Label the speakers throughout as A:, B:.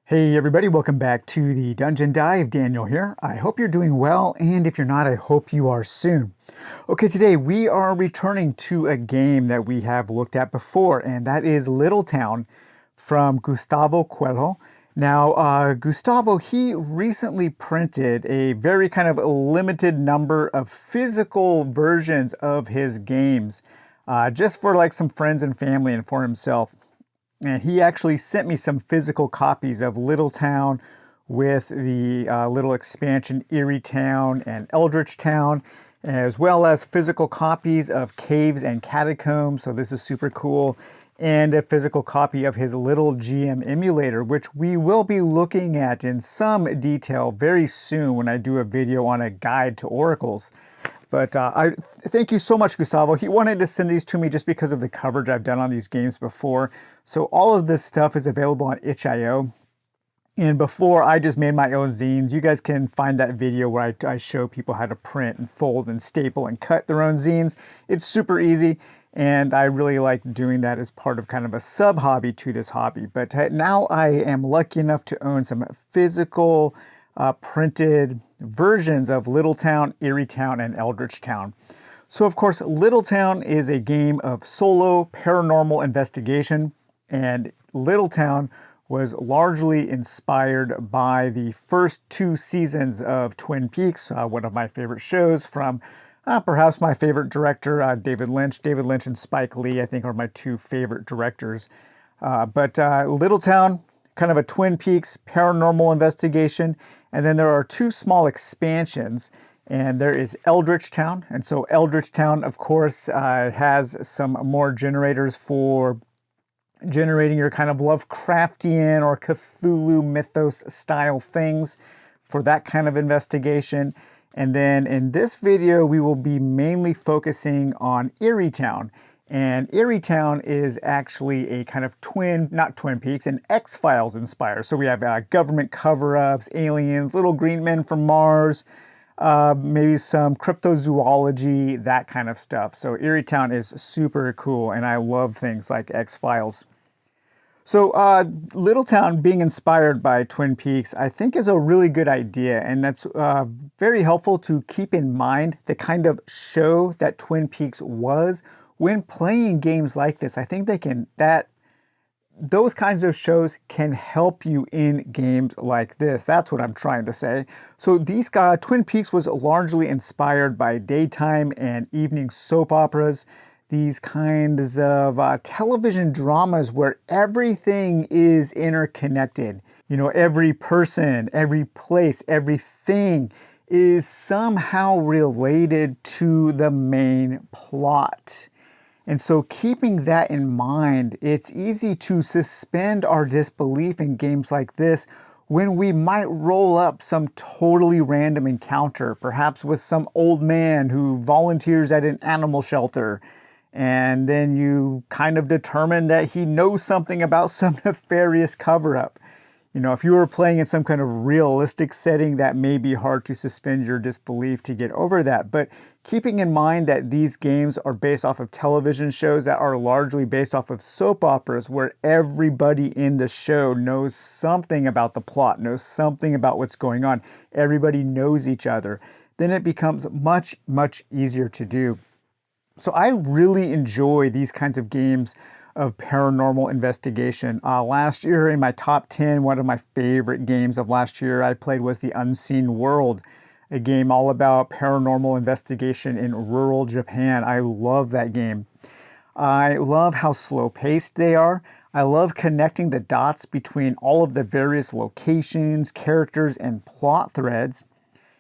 A: Hey everybody, welcome back to the Dungeon Dive. Daniel here. I hope you're doing well, and if you're not, I hope you are soon. Okay, today we are returning to a game that we have looked at before, and that is Little Town from Gustavo Coelho. Now, Gustavo, he recently printed a very kind of limited number of physical versions of his games, just for like some friends and family and for himself. And he actually sent me some physical copies of Little Town with the little expansion Eerie Town and Eldritch Town, as well as physical copies of Caves and Catacombs. So this is super cool. And a physical copy of his Little GM emulator, which we will be looking at in some detail very soon when I do a video on a guide to oracles. But I thank you so much, Gustavo. He wanted to send these to me just because of the coverage I've done on these games before. So all of this stuff is available on itch.io. And before, I just made my own zines. You guys can find that video where I show people how to print and fold and staple and cut their own zines. It's super easy, and I really like doing that as part of kind of a sub-hobby to this hobby. But now I am lucky enough to own some physical printed versions of Little Town, Eerie Town, and Eldritch Town. So of course, Little Town is a game of solo paranormal investigation, and Little Town was largely inspired by the first two seasons of Twin Peaks, one of my favorite shows from perhaps my favorite director, David Lynch. David Lynch and Spike Lee, I think, are my two favorite directors. But Little Town, kind of a Twin Peaks paranormal investigation. And then there are two small expansions, and there is Eldritch Town. And so Eldritch Town, of course, has some more generators for generating your kind of Lovecraftian or Cthulhu mythos style things for that kind of investigation. And then in this video, we will be mainly focusing on Eerie Town. And Eerie Town is actually a kind of not Twin Peaks, an X-Files inspired. So we have government cover-ups, aliens, little green men from Mars, maybe some cryptozoology, that kind of stuff. So Eerie Town is super cool, and I love things like X-Files. So Little Town being inspired by Twin Peaks, I think is a really good idea, and that's very helpful to keep in mind the kind of show that Twin Peaks was when playing games like this. I think those kinds of shows can help you in games like this. That's what I'm trying to say. So these guys, Twin Peaks was largely inspired by daytime and evening soap operas, these kinds of television dramas where everything is interconnected. You know, every person, every place, everything is somehow related to the main plot. And so keeping that in mind, it's easy to suspend our disbelief in games like this when we might roll up some totally random encounter, perhaps with some old man who volunteers at an animal shelter, and then you kind of determine that he knows something about some nefarious cover-up. You know, if you were playing in some kind of realistic setting, that may be hard to suspend your disbelief to get over that. But keeping in mind that these games are based off of television shows that are largely based off of soap operas, where everybody in the show knows something about the plot, knows something about what's going on, everybody knows each other, then it becomes much, much easier to do. So I really enjoy these kinds of games of paranormal investigation. Last year in my top 10, one of my favorite games of last year I played was The Unseen World, a game all about paranormal investigation in rural Japan. I love that game. I love how slow-paced they are. I love connecting the dots between all of the various locations, characters, and plot threads.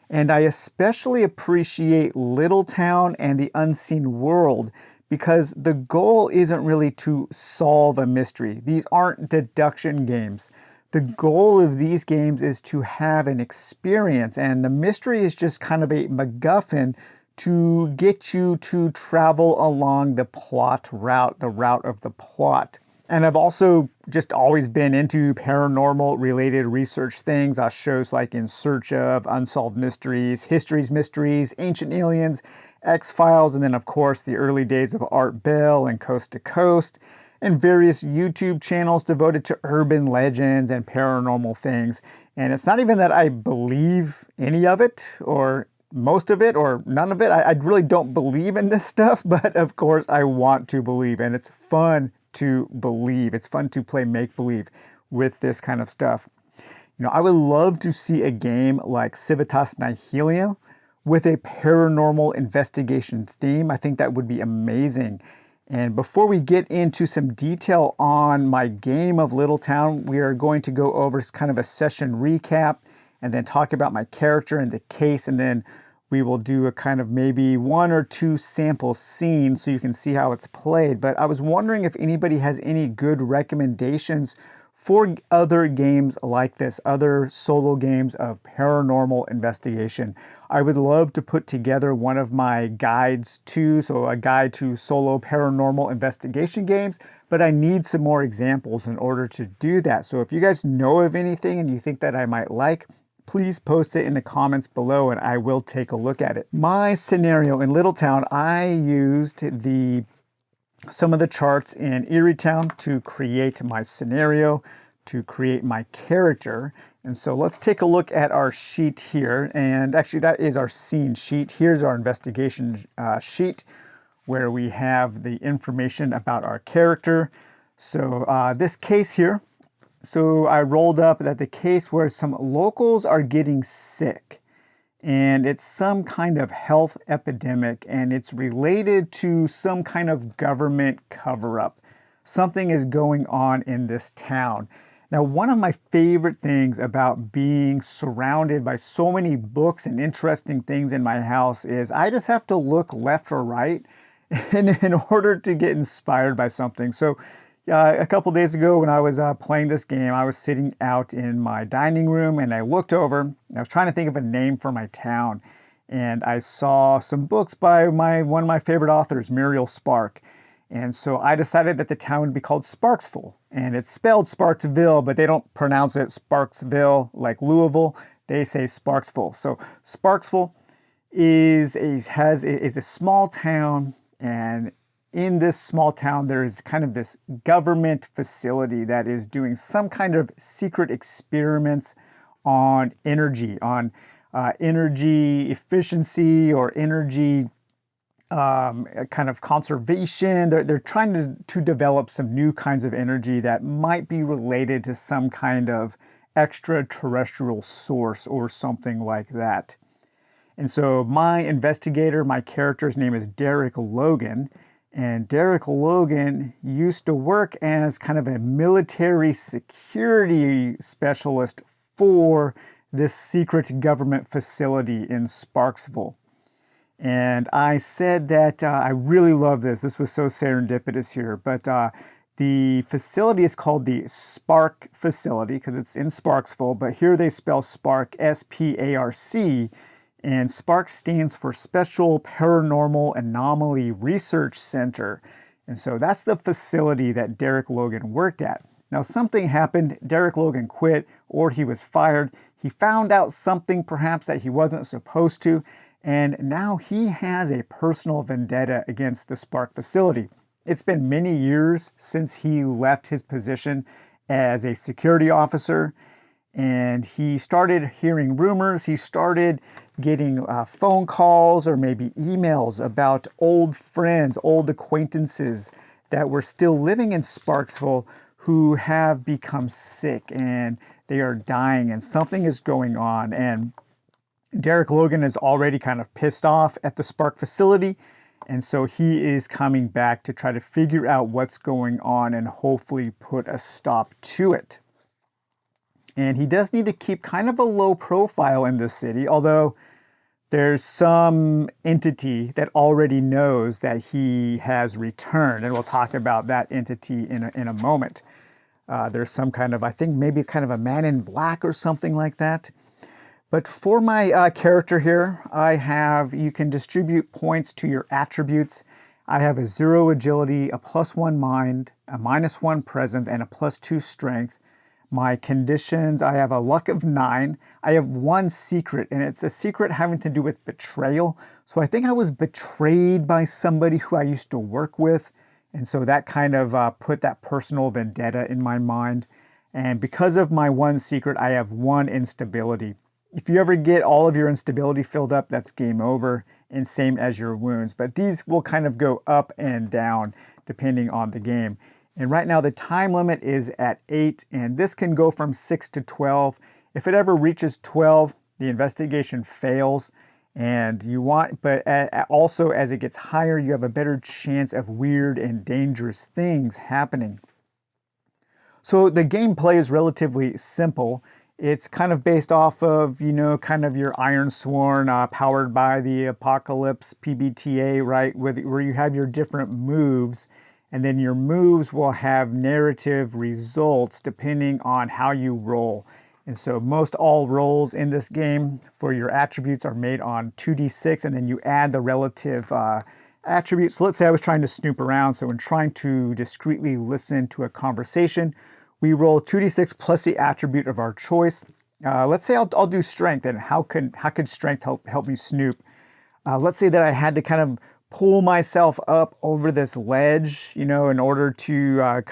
A: And I especially appreciate Little Town and The Unseen World because the goal isn't really to solve a mystery. These aren't deduction games. The goal of these games is to have an experience, and the mystery is just kind of a MacGuffin to get you to travel along the plot route, the route of the plot. And I've also just always been into paranormal related research things, shows like In Search of, Unsolved Mysteries, History's Mysteries, Ancient Aliens, X-Files, and then of course the early days of Art Bell and Coast to Coast. and various YouTube channels devoted to urban legends and paranormal things. And it's not even that I believe any of it, or most of it, or none of it. I really don't believe in this stuff, but of course I want to believe, and it's fun to believe. It's fun to play make-believe with this kind of stuff. You know, I would love to see a game like Civitas Nihilium with a paranormal investigation theme. I think that would be amazing. And before we get into some detail on my game of Little Town, we are going to go over kind of a session recap and then talk about my character and the case, and then we will do a kind of maybe 1 or 2 sample scenes so you can see how it's played. But I was wondering if anybody has any good recommendations for other games like this, other solo games of paranormal investigation. I would love to put together one of my guides too, so a guide to solo paranormal investigation games, but I need some more examples in order to do that. So if you guys know of anything and you think that I might like, please post it in the comments below and I will take a look at it. My scenario in Little Town, I used some of the charts in Eerie Town to create my scenario, to create my character. And so let's take a look at our sheet here. And actually that is our scene sheet. Here's our investigation sheet where we have the information about our character. So this case here, so I rolled up that the case where some locals are getting sick, and it's some kind of health epidemic, and it's related to some kind of government cover-up. Something is going on in this town. Now, one of my favorite things about being surrounded by so many books and interesting things in my house is I just have to look left or right in order to get inspired by something. So a couple days ago when I was playing this game, I was sitting out in my dining room and I looked over. I was trying to think of a name for my town, and I saw some books by one of my favorite authors, Muriel Spark. And so I decided that the town would be called Sparksville, and it's spelled Sparksville, but they don't pronounce it Sparksville like Louisville. They say Sparksville. So Sparksville is a small town, and in this small town, there is kind of this government facility that is doing some kind of secret experiments on energy, energy efficiency or energy kind of conservation. They're trying to develop some new kinds of energy that might be related to some kind of extraterrestrial source or something like that. And so my investigator, my character's name is Derek Logan. And Derek Logan used to work as kind of a military security specialist for this secret government facility in Sparksville. And I said that I really love this. This was so serendipitous here. But the facility is called the Spark facility because it's in Sparksville. But here they spell Spark, S-P-A-R-C. And SPARC stands for Special Paranormal Anomaly Research Center. And so that's the facility that Derek Logan worked at. Now something happened, Derek Logan quit, or he was fired. He found out something perhaps that he wasn't supposed to, and now he has a personal vendetta against the SPARC facility. It's been many years since he left his position as a security officer, and he started hearing rumors. He started getting phone calls or maybe emails about old friends, old acquaintances that were still living in Sparksville who have become sick and they are dying and something is going on. And Derek Logan is already kind of pissed off at the SPARC facility. And so he is coming back to try to figure out what's going on and hopefully put a stop to it. And he does need to keep kind of a low profile in this city, although there's some entity that already knows that he has returned, and we'll talk about that entity in a moment. There's some kind of, I think maybe kind of a man in black or something like that. But for my character here, you can distribute points to your attributes. I have a 0 agility, a +1 mind, a -1 presence, and a +2 strength. My conditions, I have a luck of 9. I have 1 secret, and it's a secret having to do with betrayal. So I think I was betrayed by somebody who I used to work with, And so that kind of put that personal vendetta in my mind. And because of my one secret, I have one instability. If you ever get all of your instability filled up, that's game over, and same as your wounds. But these will kind of go up and down depending on the game. And right now the time limit is at 8, and this can go from 6 to 12. If it ever reaches 12, the investigation fails. And but also as it gets higher, you have a better chance of weird and dangerous things happening. So the gameplay is relatively simple. It's kind of based off of, kind of your Iron Sworn, powered by the Apocalypse PBTA, right? Where you have your different moves, and then your moves will have narrative results depending on how you roll. And so most all rolls in this game for your attributes are made on 2d6, and then you add the relative attributes. So let's say I was trying to snoop around. So when trying to discreetly listen to a conversation, we roll 2d6 plus the attribute of our choice. Let's say I'll do strength, and how could strength help me snoop? Let's say that I had to kind of pull myself up over this ledge, in order to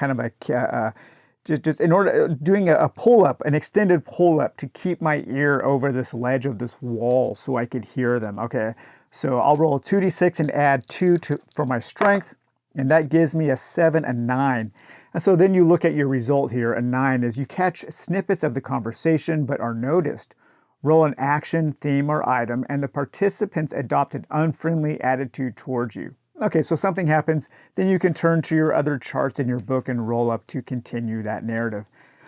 A: just in order doing a pull up, an extended pull up to keep my ear over this ledge of this wall so I could hear them. Okay, so I'll roll 2d6 and add 2 for my strength, and that gives me a 7, a 9. And so then you look at your result here. A 9 is you catch snippets of the conversation but are noticed. Roll an action, theme, or item, and the participants adopt an unfriendly attitude towards you. Okay, so something happens, then you can turn to your other charts in your book and roll up to continue that narrative.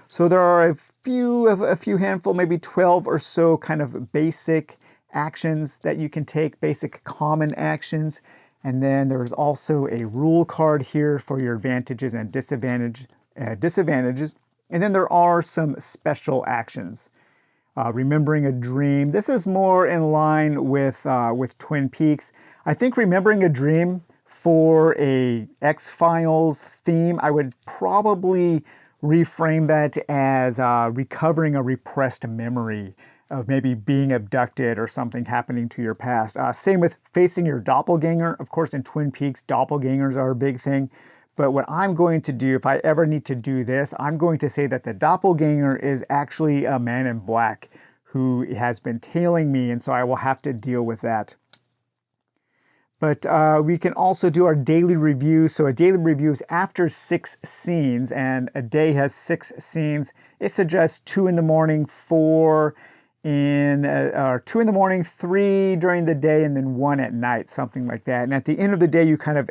A: So there are a few handful, maybe 12 or so kind of basic actions that you can take, basic common actions. And then there's also a rule card here for your advantages and disadvantages. And then there are some special actions. Remembering a dream. This is more in line with Twin Peaks. I think remembering a dream for a X-Files theme, I would probably reframe that as recovering a repressed memory of maybe being abducted or something happening to your past. Same with facing your doppelganger. Of course, in Twin Peaks, doppelgangers are a big thing. But what I'm going to do, if I ever need to do this, I'm going to say that the doppelganger is actually a man in black who has been tailing me, and so I will have to deal with that. But we can also do our daily review. So a daily review is after 6 scenes, and a day has 6 scenes. It suggests 2 in the morning, 4 or 2 in the morning, 3 during the day, and then 1 at night, something like that. And at the end of the day, you kind of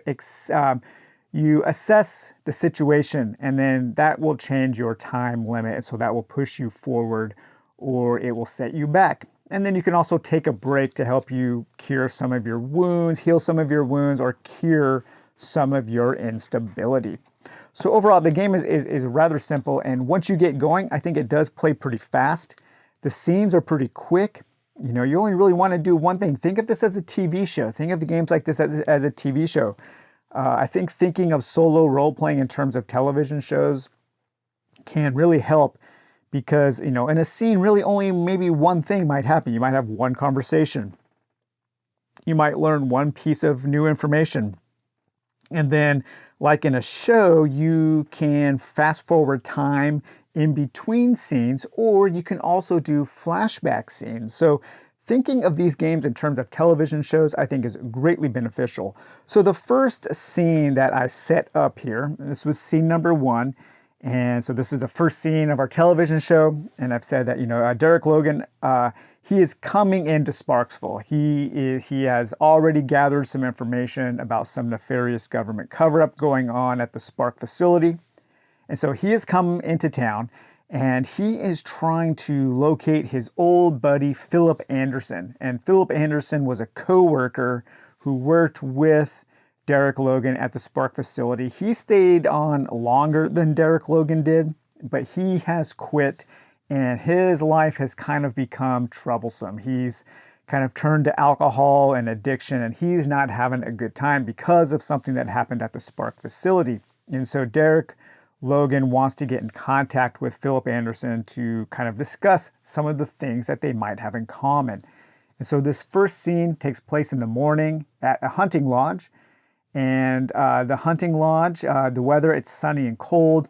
A: you assess the situation, and then that will change your time limit. And so that will push you forward, or it will set you back. And then you can also take a break to help you cure some of your wounds, heal some of your wounds, or cure some of your instability. So overall, the game is rather simple. And once you get going, I think it does play pretty fast. The scenes are pretty quick. You only really want to do one thing. Think of this as a TV show. Think of the games like this as a TV show. I think thinking of solo role-playing in terms of television shows can really help, because, in a scene, really only maybe one thing might happen. You might have one conversation. You might learn one piece of new information. And then, like in a show, you can fast forward time in between scenes, or you can also do flashback scenes. So thinking of these games in terms of television shows, I think, is greatly beneficial. So the first scene that I set up here, this was scene number 1. And so this is the first scene of our television show. And I've said that, Derek Logan, he is coming into Sparksville. He has already gathered some information about some nefarious government cover-up going on at the Spark facility. And so he has come into town, and he is trying to locate his old buddy, Philip Anderson. And Philip Anderson was a co-worker who worked with Derek Logan at the Spark facility. He stayed on longer than Derek Logan did, but he has quit, and his life has kind of become troublesome. He's kind of turned to alcohol and addiction, and he's not having a good time because of something that happened at the Spark facility. And so Derek Logan wants to get in contact with Philip Anderson to kind of discuss some of the things that they might have in common. And so this first scene takes place in the morning at a hunting lodge. And the hunting lodge, the weather, it's sunny and cold.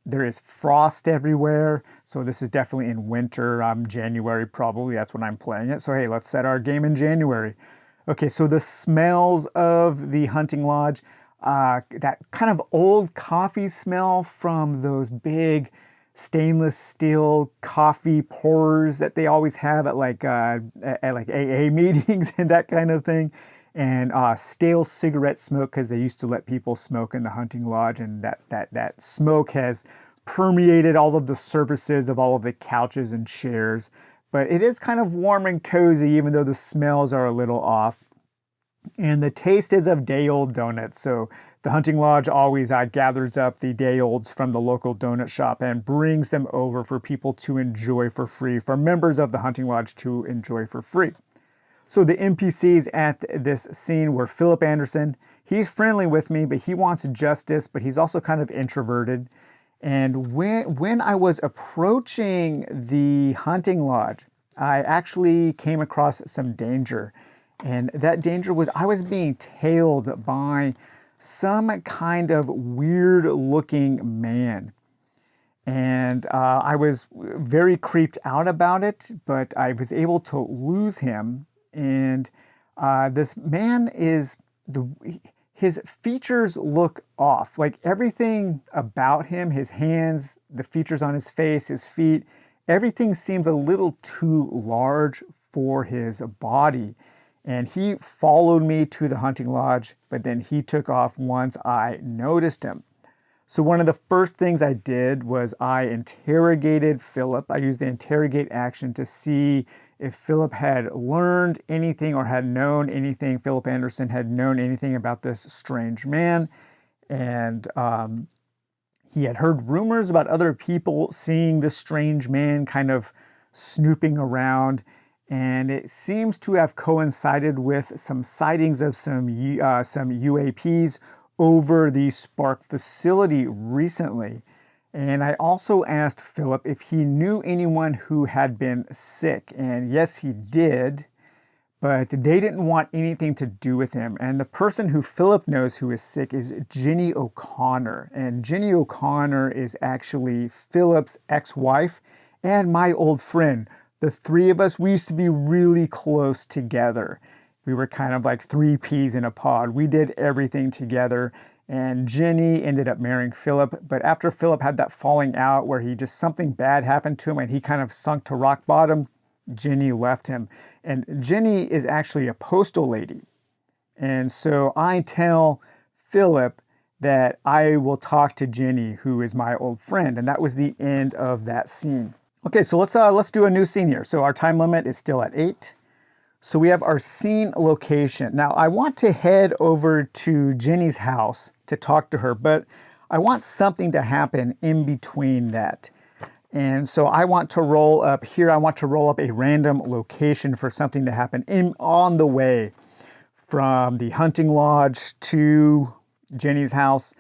A: There is frost everywhere. So this is definitely in winter, January probably. That's when I'm playing it. So hey, let's set our game in January. Okay, so the smells of the hunting lodge, that kind of old coffee smell from those big stainless steel coffee pourers that they always have at like AA meetings and that kind of thing, and stale cigarette smoke because they used to let people smoke in the hunting lodge, and that smoke has permeated all of the surfaces of all of the couches and chairs. But it is kind of warm and cozy, even though the smells are a little off. And the taste is of day-old donuts. So the hunting lodge always gathers up the day-olds from the local donut shop and brings them over for people to enjoy for free, for members of the hunting lodge to enjoy for free. So the NPCs at this scene were Philip Anderson. He's friendly with me, but he wants justice, but he's also kind of introverted. And when I was approaching the hunting lodge, I actually came across some danger. And that danger was I was being tailed by some kind of weird looking man. And I was very creeped out about it, but I was able to lose him. And this man his features look off. Like everything about him, his hands, the features on his face, his feet, everything seems a little too large for his body. And he followed me to the hunting lodge, but then he took off once I noticed him. So one of the first things I did was I interrogated Philip. I used the interrogate action to see if Philip had learned anything or had known anything, Philip Anderson had known anything about this strange man. And he had heard rumors about other people seeing this strange man kind of snooping around. And it seems to have coincided with some sightings of some UAPs over the Spark facility recently. And I also asked Philip if he knew anyone who had been sick. And yes, he did, but they didn't want anything to do with him. And the person who Philip knows who is sick is Jenny O'Connor. And Jenny O'Connor is actually Philip's ex-wife and my old friend. The three of us, we used to be really close together. We were kind of like three peas in a pod. We did everything together. And Jenny ended up marrying Philip. But after Philip had that falling out where something bad happened to him and he kind of sunk to rock bottom, Jenny left him. And Jenny is actually a postal lady. And so I tell Philip that I will talk to Jenny, who is my old friend. And that was the end of that scene. Okay, so let's do a new scene here. So our time limit is still at 8. So we have our scene location. Now I want to head over to Jenny's house to talk to her, but I want something to happen in between that. And so I want to roll up here. I want to roll up a random location for something to happen on the way from the hunting lodge to Jenny's house.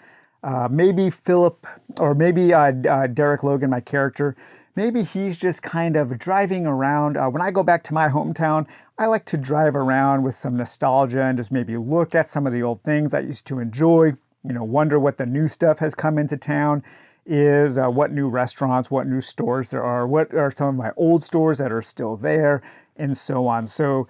A: Maybe Philip, or maybe Derek Logan, my character, maybe he's just kind of driving around. When I go back to my hometown, I like to drive around with some nostalgia and just maybe look at some of the old things I used to enjoy, wonder what the new stuff has come into town is, what new restaurants, what new stores there are, what are some of my old stores that are still there, and so on. So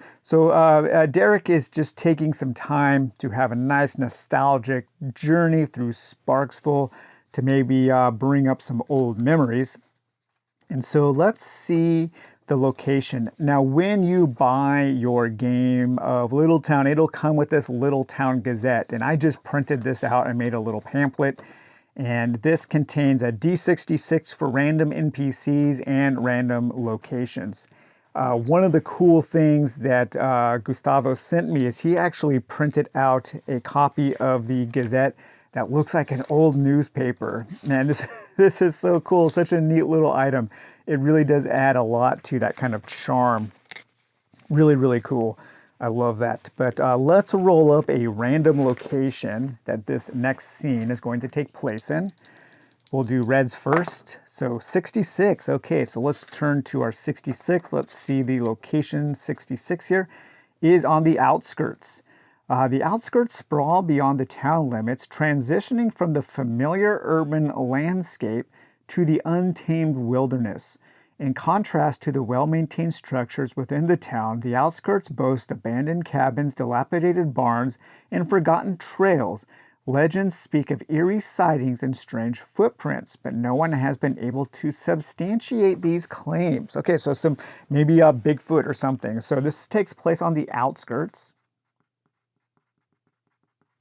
A: Derek is just taking some time to have a nice nostalgic journey through Sparksville to maybe bring up some old memories. And so let's see the location. Now, when you buy your game of Little Town, it'll come with this Little Town Gazette. And I just printed this out and made a little pamphlet. And this contains a D66 for random NPCs and random locations. One of the cool things that Gustavo sent me is he actually printed out a copy of the Gazette that looks like an old newspaper. Man, this is so cool, such a neat little item. It really does add a lot to that kind of charm. Really, really cool. I love that. But let's roll up a random location that this next scene is going to take place in. We'll do reds first. So 66. Okay, so let's turn to our 66. Let's see the location. 66 here is on the outskirts. The outskirts sprawl beyond the town limits, transitioning from the familiar urban landscape to the untamed wilderness. In contrast to the well-maintained structures within the town, the outskirts boast abandoned cabins, dilapidated barns, and forgotten trails. Legends speak of eerie sightings and strange footprints, but no one has been able to substantiate these claims. Okay, so maybe a Bigfoot or something. So this takes place on the outskirts.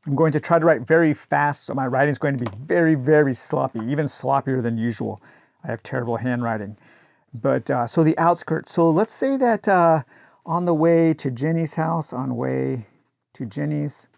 A: I'm going to try to write very fast, so my writing is going to be very, very sloppy, even sloppier than usual. I have terrible handwriting. But so the outskirts. So let's say that on the way to Jenny's house, on way to Jenny's.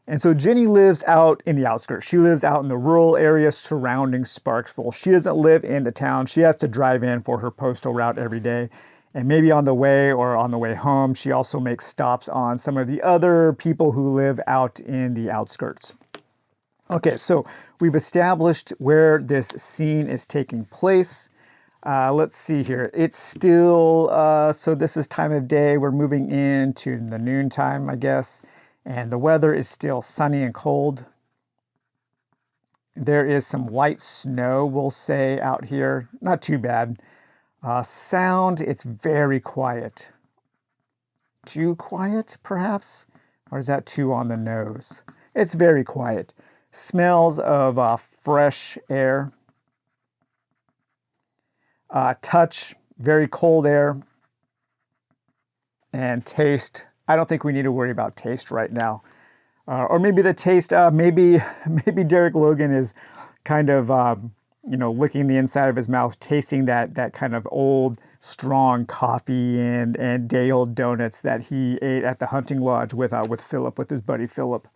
A: And so Jenny lives out in the outskirts. She lives out in the rural area surrounding Sparksville. She doesn't live in the town. She has to drive in for her postal route every day. And maybe on the way or on the way home, she also makes stops on some of the other people who live out in the outskirts. Okay, so we've established where this scene is taking place. Let's see here. It's still, so this is time of day. We're moving into the noontime, I guess. And the weather is still sunny and cold. There is some light snow, we'll say, out here. Not too bad. Sound, it's very quiet. Too quiet, perhaps? Or is that too on the nose? It's very quiet. Smells of fresh air. Touch, very cold air. And taste, I don't think we need to worry about taste right now. Or maybe the taste, maybe Derek Logan is kind of, licking the inside of his mouth, tasting that kind of old, strong coffee and day-old donuts that he ate at the hunting lodge with Philip, with his buddy Philip.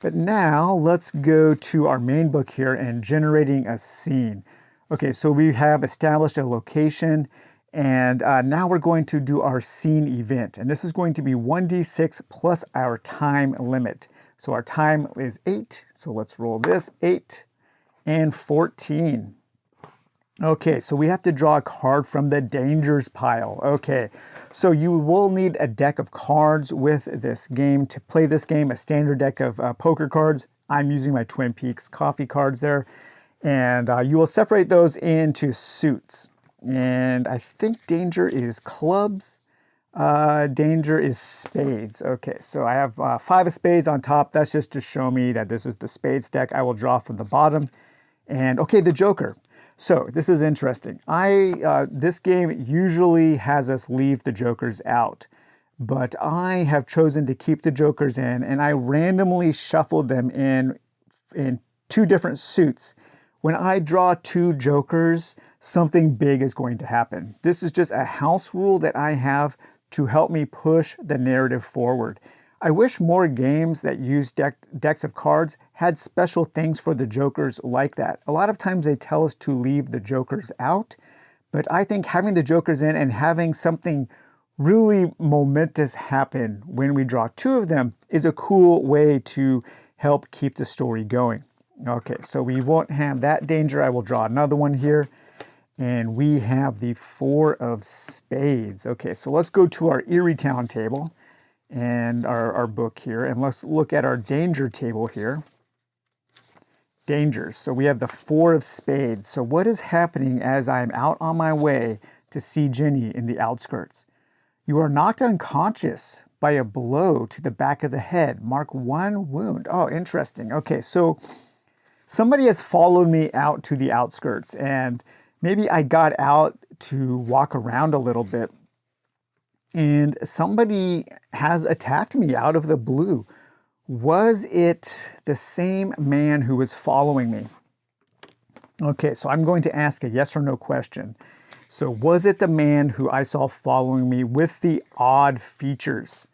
A: But now let's go to our main book here and generating a scene. Okay, so we have established a location, and now we're going to do our scene event. And this is going to be 1d6 plus our time limit. So our time is 8. So let's roll this, 8 and 14. Okay, so we have to draw a card from the dangers pile. Okay, so you will need a deck of cards with this game. To play this game, a standard deck of poker cards. I'm using my Twin Peaks coffee cards there. And you will separate those into suits. And I think danger is clubs. Danger is spades. Okay, so I have 5 of spades on top. That's just to show me that this is the spades deck. I will draw from the bottom. And okay, the Joker. So this is interesting. This game usually has us leave the jokers out, but I have chosen to keep the jokers in, and I randomly shuffled them in 2 different suits. When I draw 2 jokers, something big is going to happen. This is just a house rule that I have to help me push the narrative forward. I wish more games that use decks of cards had special things for the jokers like that. A lot of times they tell us to leave the jokers out, but I think having the jokers in and having something really momentous happen when we draw 2 of them is a cool way to help keep the story going. Okay, so we won't have that danger. I will draw another one here. And we have the 4 of spades. Okay, so let's go to our Eerie Town table and our book here, and let's look at our danger table here. Dangers. So we have the 4 of spades. So what is happening as I'm out on my way to see Jenny in the outskirts? You are knocked unconscious by a blow to the back of the head. Mark 1 wound. Oh, interesting. Okay, so somebody has followed me out to the outskirts, and maybe I got out to walk around a little bit, and somebody has attacked me out of the blue. Was it the same man who was following me? Okay, so I'm going to ask a yes or no question. So was it the man who I saw following me with the odd features?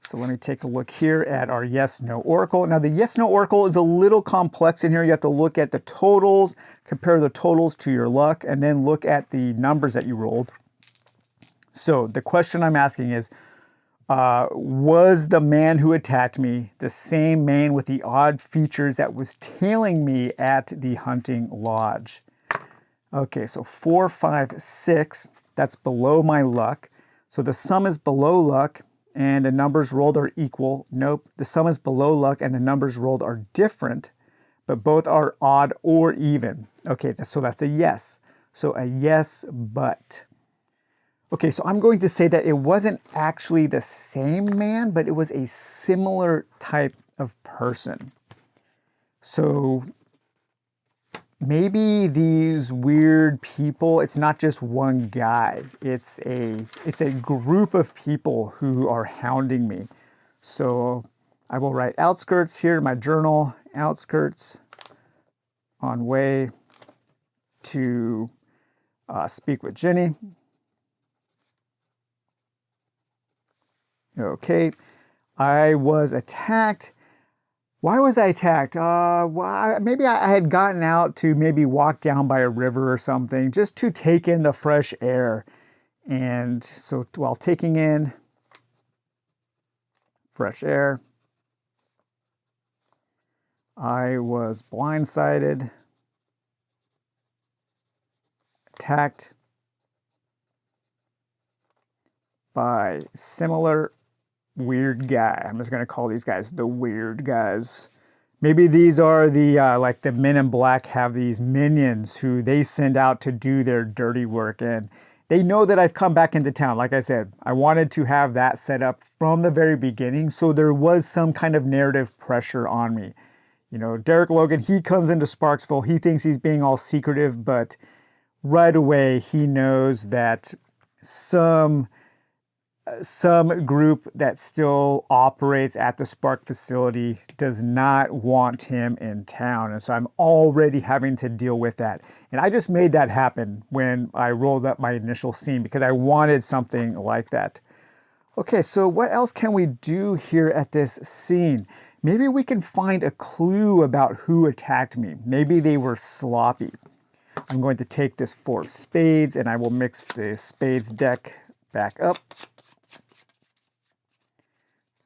A: So let me take a look here at our yes-no oracle. Now the yes-no oracle is a little complex in here. You have to look at the totals, compare the totals to your luck, and then look at the numbers that you rolled. So the question I'm asking is, was the man who attacked me the same man with the odd features that was tailing me at the hunting lodge? Okay, so 4, 5, 6, that's below my luck. So the sum is below luck. and the numbers rolled are equal. Nope, the sum is below luck and the numbers rolled are different, but both are odd or even. Okay, so that's a yes. So a yes, but. Okay, so I'm going to say that it wasn't actually the same man, but it was a similar type of person. So maybe these weird people, it's not just one guy. It's a group of people who are hounding me. So I will write outskirts here in my journal, outskirts on way to speak with Jenny. Okay, I was attacked. Why was I attacked? Maybe I had gotten out to maybe walk down by a river or something, just to take in the fresh air. And so while taking in fresh air, I was blindsided, attacked by similar weird guy. I'm just going to call these guys the weird guys. Maybe these are the, like the Men in Black have these minions who they send out to do their dirty work. And they know that I've come back into town. Like I said, I wanted to have that set up from the very beginning. So there was some kind of narrative pressure on me. You know, Derek Logan, he comes into Sparksville. He thinks he's being all secretive, but right away he knows that some group that still operates at the Spark facility does not want him in town. And so I'm already having to deal with that. And I just made that happen when I rolled up my initial scene because I wanted something like that. Okay, so what else can we do here at this scene? Maybe we can find a clue about who attacked me. Maybe they were sloppy. I'm going to take this 4 of spades and I will mix the spades deck back up.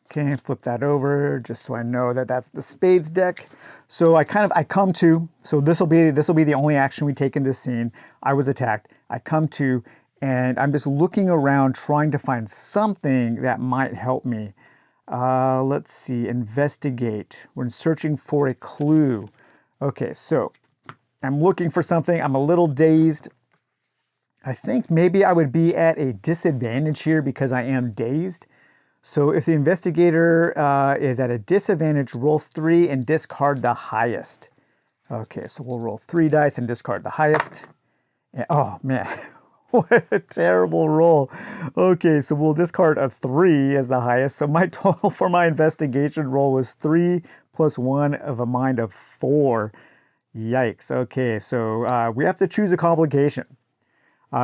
A: Okay, flip that over just so I know that that's the spades deck. So I come to, so this will be the only action we take in this scene. I was attacked. I come to, and I'm just looking around trying to find something that might help me. Let's see, investigate. We're searching for a clue. Okay, so I'm looking for something. I'm a little dazed. I think maybe I would be at a disadvantage here because I am dazed. So if the investigator is at a disadvantage, roll 3 and discard the highest. Okay, so we'll roll 3 dice and discard the highest. And, oh man, what a terrible roll. Okay, so we'll discard a 3 as the highest. So my total for my investigation roll was 3 plus 1 of a mind of 4. Yikes. Okay, so we have to choose a complication.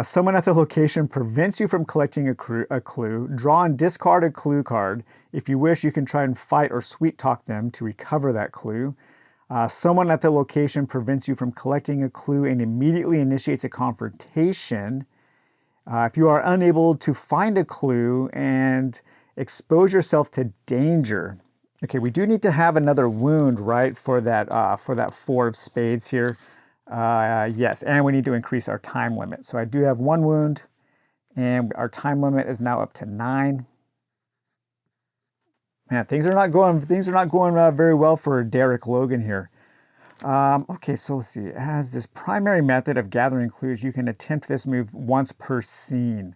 A: Someone at the location prevents you from collecting a clue. Draw and discard a clue card. If you wish, you can try and fight or sweet talk them to recover that clue. Someone at the location prevents you from collecting a clue and immediately initiates a confrontation. If you are unable to find a clue and expose yourself to danger. Okay, we do need to have another wound, right, for that 4 of spades here. Yes, and we need to increase our time limit. So I do have 1 wound, and our time limit is now up to 9. Man, things are not going very well for Derek Logan here. Okay, so let's see. As this primary method of gathering clues, you can attempt this move once per scene.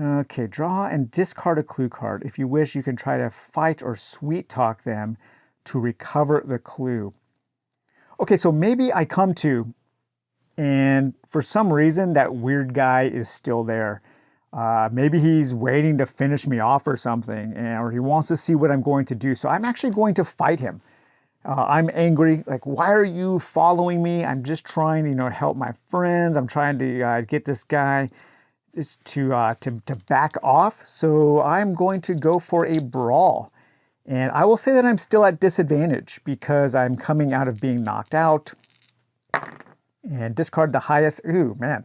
A: Okay, draw and discard a clue card. If you wish, you can try to fight or sweet talk them to recover the clue. Okay, so maybe I come to, and for some reason, that weird guy is still there. Maybe he's waiting to finish me off or something, or he wants to see what I'm going to do. So I'm actually going to fight him. I'm angry. Like, why are you following me? I'm just trying to, help my friends. I'm trying to get this guy just to back off. So I'm going to go for a brawl. And I will say that I'm still at disadvantage because I'm coming out of being knocked out. And discard the highest. Ooh, man.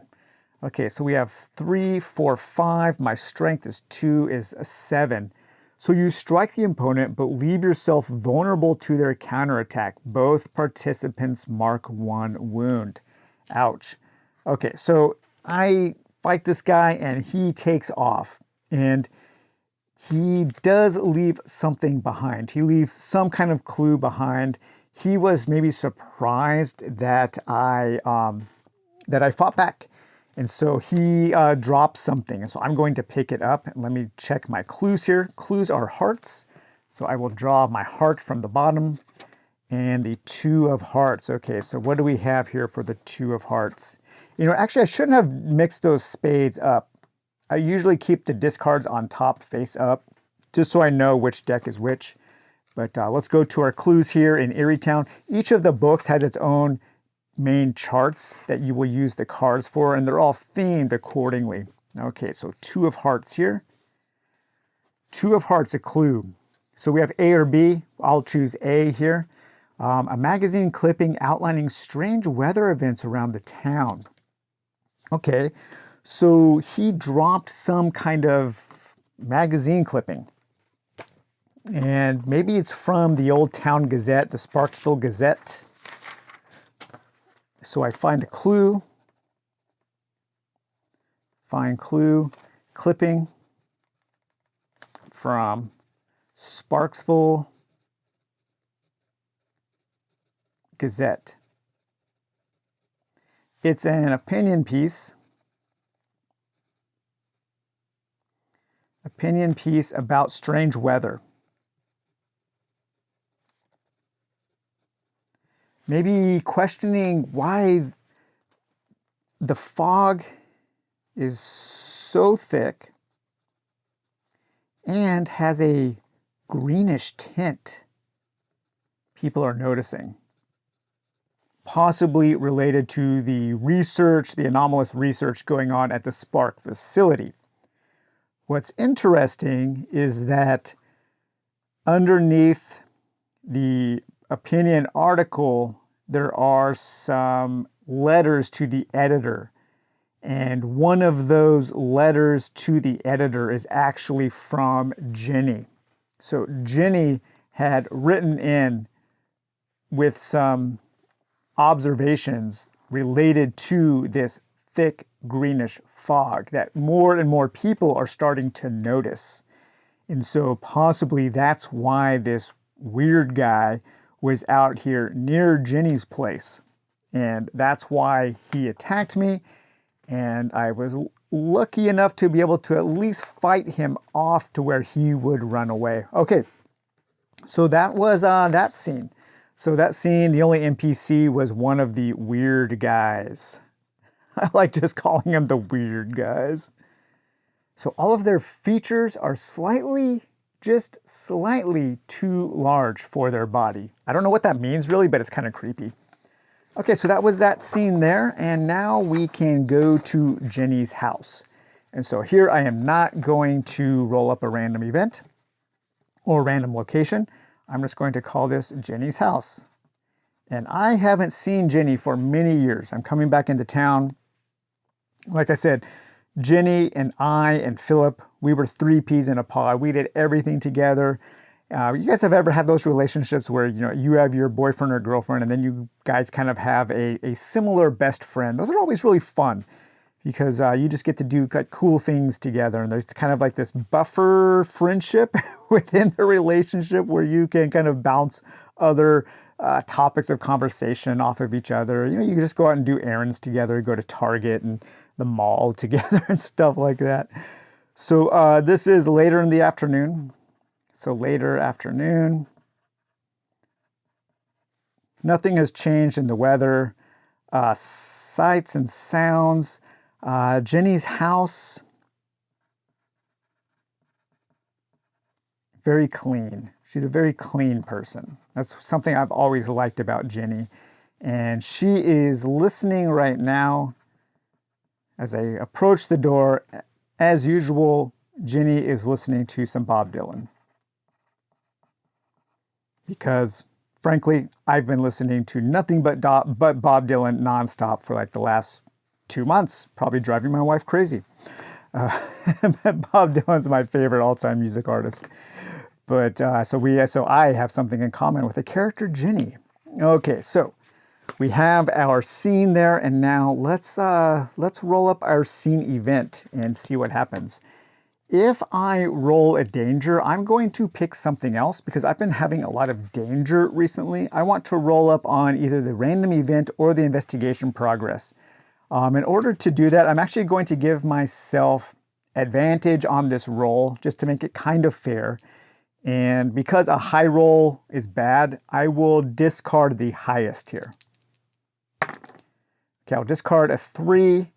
A: Okay, so we have 3, 4, 5. My strength is 2, is a 7. So you strike the opponent, but leave yourself vulnerable to their counterattack. Both participants mark 1 wound. Ouch. Okay, so I fight this guy and he takes off. And he does leave something behind. He leaves some kind of clue behind. He was maybe surprised that I fought back. And so he dropped something. And so I'm going to pick it up. And let me check my clues here. Clues are hearts. So I will draw my heart from the bottom and the 2 of hearts. Okay, so what do we have here for the 2 of hearts? You know, actually I shouldn't have mixed those spades up. I usually keep the discards on top face up, just so I know which deck is which. But let's go to our clues here in Eerie Town. Each of the books has its own main charts that you will use the cards for, and they're all themed accordingly. Okay, so 2 of hearts here. 2 of hearts, a clue. So we have A or B. I'll choose A here. A magazine clipping outlining strange weather events around the town. Okay, so he dropped some kind of magazine clipping. And maybe it's from the Old Town Gazette, the Sparksville Gazette. So I find a clue. Find clue, clipping from Sparksville Gazette. It's an opinion piece. Opinion piece about strange weather. Maybe questioning why the fog is so thick and has a greenish tint people are noticing. Possibly related to the research, the anomalous research going on at the Spark facility. What's interesting is that underneath the opinion article, there are some letters to the editor. And one of those letters to the editor is actually from Jenny. So Jenny had written in with some observations related to this thick greenish fog that more and more people are starting to notice. And so possibly that's why this weird guy was out here near Jenny's place. And that's why he attacked me. And I was lucky enough to be able to at least fight him off to where he would run away. Okay, so that was that scene. So that scene, the only NPC was one of the weird guys. I like just calling them the weird guys. So all of their features are just slightly too large for their body. I don't know what that means really, but it's kind of creepy. Okay, so that was that scene there, and now we can go to Jenny's house. And so here I am not going to roll up a random event or random location. I'm just going to call this Jenny's house. And I haven't seen Jenny for many years. I'm coming back into town. Like I said, Jenny and I and Philip, we were 3 peas in a pod. We did everything together. You guys have ever had those relationships where, you know, you have your boyfriend or girlfriend and then you guys kind of have a similar best friend? Those are always really fun because you just get to do like cool things together. And there's kind of like this buffer friendship within the relationship where you can kind of bounce other topics of conversation off of each other. You know, you can just go out and do errands together, go to Target and the mall together and stuff like that. So this is later in the afternoon. So later afternoon, nothing has changed in the weather. Sights and sounds. Jenny's house, very clean. She's a very clean person. That's something I've always liked about Jenny. And she is listening right now. As I approach the door, as usual, Jenny is listening to some Bob Dylan. Because, frankly, I've been listening to nothing but Bob Dylan nonstop for like the last 2 months, probably driving my wife crazy. Bob Dylan's my favorite all-time music artist. But so I have something in common with the character Jenny. Okay, so we have our scene there, and now let's roll up our scene event and see what happens. If I roll a danger, I'm going to pick something else because I've been having a lot of danger recently. I want to roll up on either the random event or the investigation progress. In order to do that, I'm actually going to give myself advantage on this roll just to make it kind of fair. And because a high roll is bad, I will discard the highest here. Okay, I'll discard a 3.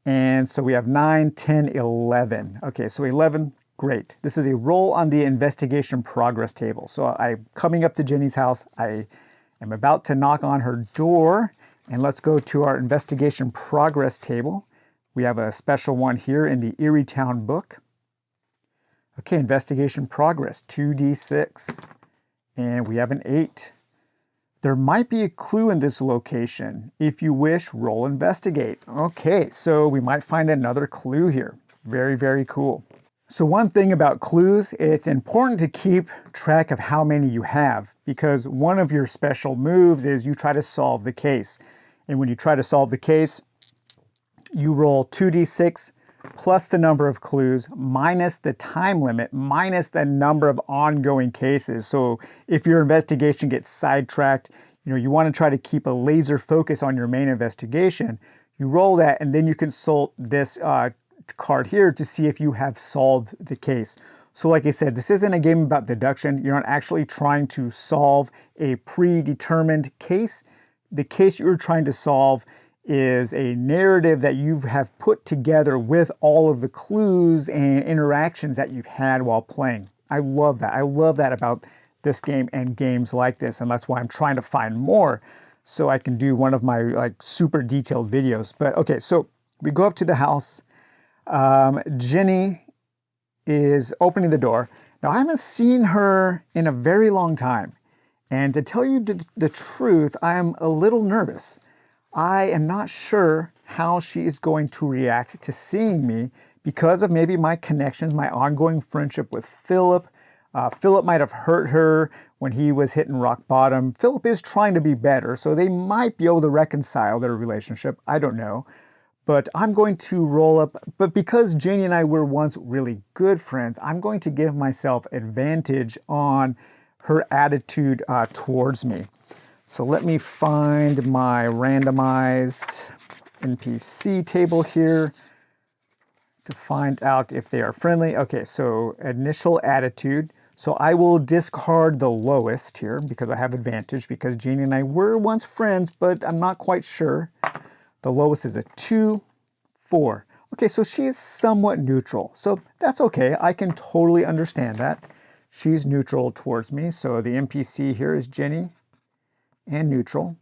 A: And so we have 9, 10, 11. Okay, so 11, great. This is a roll on the investigation progress table. So I'm coming up to Jenny's house. I am about to knock on her door. And let's go to our investigation progress table. We have a special one here in the Eerie Town book. Okay, investigation progress, 2d6. And we have an 8. There might be a clue in this location. If you wish, roll investigate. Okay, so we might find another clue here. Very, very cool. So one thing about clues, it's important to keep track of how many you have because one of your special moves is you try to solve the case. And when you try to solve the case, you roll 2d6 plus the number of clues minus the time limit minus the number of ongoing cases. So if your investigation gets sidetracked, you want to try to keep a laser focus on your main investigation. You roll that and then you consult this card here to see if you have solved the case. So like I said, this isn't a game about deduction. You're not actually trying to solve a predetermined case. The case you're trying to solve is a narrative that you have put together with all of the clues and interactions that you've had while playing. I love that. I love that about this game and games like this, and that's why I'm trying to find more so I can do one of my super detailed videos. But okay, so we go up to the house. Jenny is opening the door. Now I haven't seen her in a very long time, and to tell you the truth, I am a little nervous. I am not sure how she is going to react to seeing me because of maybe my connections, my ongoing friendship with Philip. Philip might have hurt her when he was hitting rock bottom. Philip is trying to be better, so they might be able to reconcile their relationship. I don't know. But I'm going to roll up. But because Janie and I were once really good friends, I'm going to give myself advantage on her attitude towards me. So let me find my randomized NPC table here to find out if they are friendly. Okay, so initial attitude. So I will discard the lowest here because I have advantage because Jeannie and I were once friends, but I'm not quite sure. The lowest is a 2, 4. Okay, so she is somewhat neutral. So that's okay. I can totally understand that. She's neutral towards me. So the NPC here is Jenny and neutral.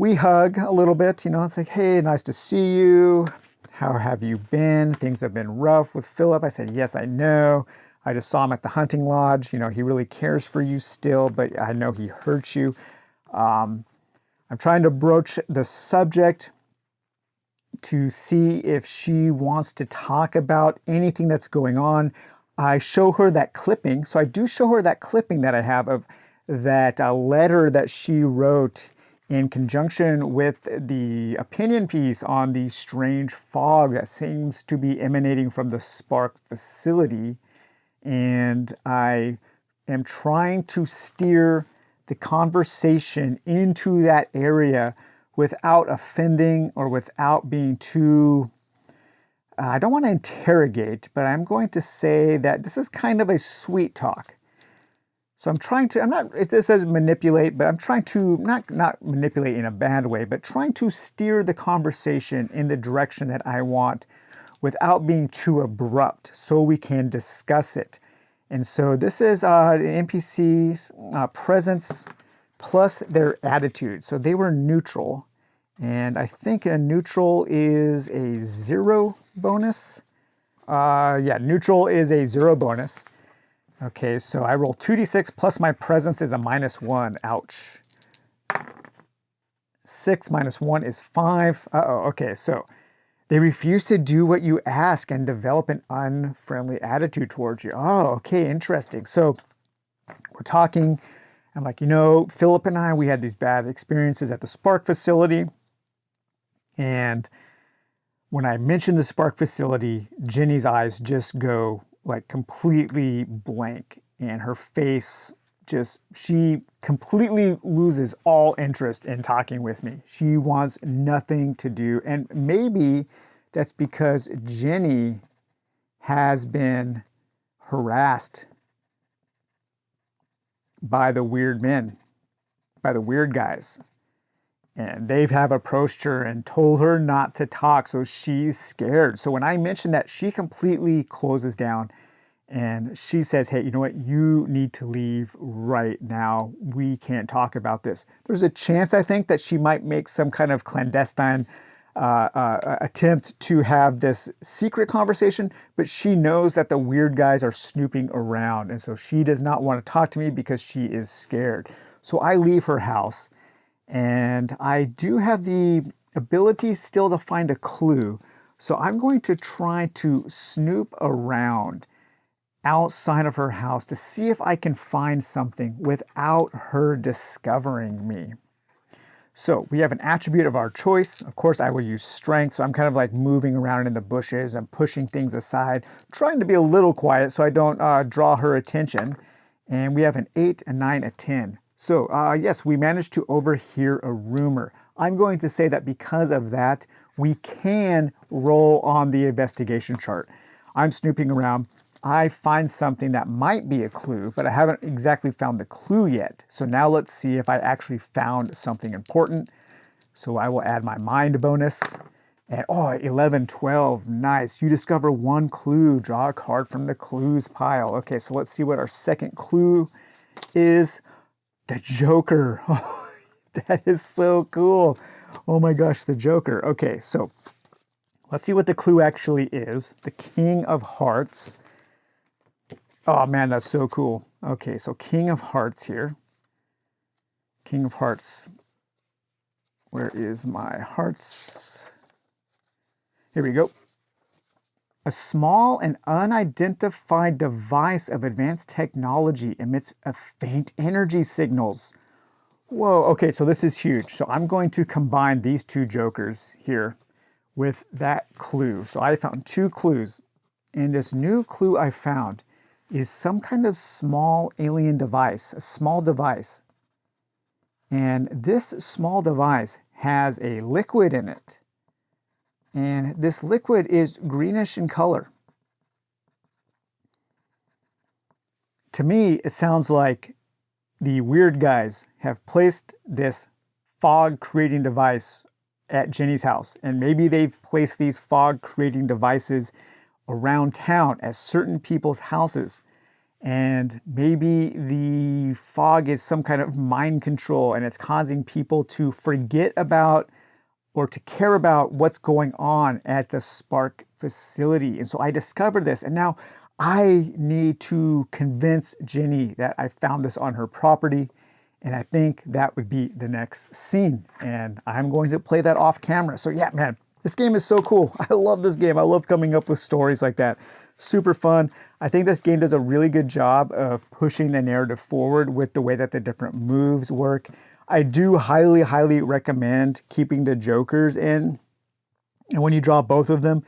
A: We hug a little bit, it's like, hey, nice to see you. How have you been? Things have been rough with Philip. I said, yes, I know. I just saw him at the hunting lodge. He really cares for you still, but I know he hurt you. I'm trying to broach the subject to see if she wants to talk about anything that's going on. I show her that clipping. So I do show her that clipping that I have of that letter that she wrote in conjunction with the opinion piece on the strange fog that seems to be emanating from the Spark facility. And I am trying to steer the conversation into that area without offending or without being too, I don't want to interrogate, but I'm going to say that this is kind of a sweet talk. So this says manipulate, but I'm trying to, not manipulate in a bad way, but trying to steer the conversation in the direction that I want without being too abrupt so we can discuss it. And so this is the NPC's presence plus their attitude. So they were neutral. And I think a neutral is a 0 bonus. Neutral is a 0 bonus. Okay, so I roll 2d6 plus my presence is a -1. Ouch. 6 minus 1 is 5. Okay, so they refuse to do what you ask and develop an unfriendly attitude towards you. Oh, okay, interesting. So we're talking. I'm like, Philip and I, we had these bad experiences at the Spark facility. And When I mention the Spark facility, Jenny's eyes just go like completely blank, and her face she completely loses all interest in talking with me. She wants nothing to do. And maybe that's because Jenny has been harassed by the weird men, by the weird guys. And they have approached her and told her not to talk, so she's scared. So when I mention that, she completely closes down and she says, hey, you know what? You need to leave right now. We can't talk about this. There's a chance, I think, that she might make some kind of clandestine attempt to have this secret conversation, but she knows that the weird guys are snooping around. And so she does not want to talk to me because she is scared. So I leave her house, and I do have the ability still to find a clue. So I'm going to try to snoop around outside of her house to see if I can find something without her discovering me. So we have an attribute of our choice. Of course, I will use strength. So I'm kind of like moving around in the bushes and pushing things aside, trying to be a little quiet so I don't draw her attention. And we have an 8, a 9, a 10. So yes, we managed to overhear a rumor. I'm going to say that because of that, we can roll on the investigation chart. I'm snooping around. I find something that might be a clue, but I haven't exactly found the clue yet. So now let's see if I actually found something important. So I will add my mind bonus. And 11, 12, nice. You discover one clue, draw a card from the clues pile. Okay, so let's see what our second clue is. The Joker. Oh, that is so cool. Oh my gosh, the Joker. Okay, so let's see what the clue actually is. The King of Hearts. Oh man, that's so cool. Okay, so King of Hearts here. King of Hearts. Where is my hearts? Here we go. A small and unidentified device of advanced technology emits a faint energy signals. Whoa, okay, so this is huge. So I'm going to combine these two jokers here with that clue. So I found two clues, and this new clue I found is some kind of small alien device, a small device. And this small device has a liquid in it. And this liquid is greenish in color. To me, it sounds like the weird guys have placed this fog creating device at Jenny's house. And maybe they've placed these fog creating devices around town at certain people's houses. And maybe the fog is some kind of mind control, and it's causing people to forget about or to care about what's going on at the Spark facility. And so I discovered this, and now I need to convince Jenny that I found this on her property. And I think that would be the next scene. And I'm going to play that off camera. So yeah, man, this game is so cool. I love this game. I love coming up with stories like that. Super fun. I think this game does a really good job of pushing the narrative forward with the way that the different moves work. I do highly, highly recommend keeping the jokers in. And when you draw both of them,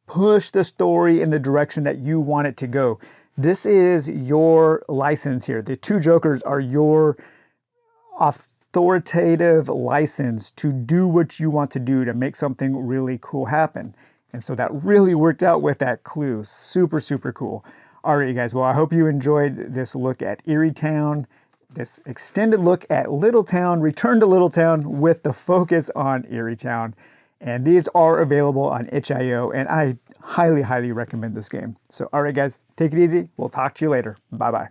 A: push the story in the direction that you want it to go. This is your license here. The two jokers are your authoritative license to do what you want to do to make something really cool happen. And so that really worked out with that clue. Super, super cool. All right, you guys. Well, I hope you enjoyed this look at Eerie Town, this extended look at Little Town, Return to Little Town with the focus on Eerie Town. And these are available on itch.io, and I highly, highly recommend this game. So, all right, guys, take it easy. We'll talk to you later. Bye-bye.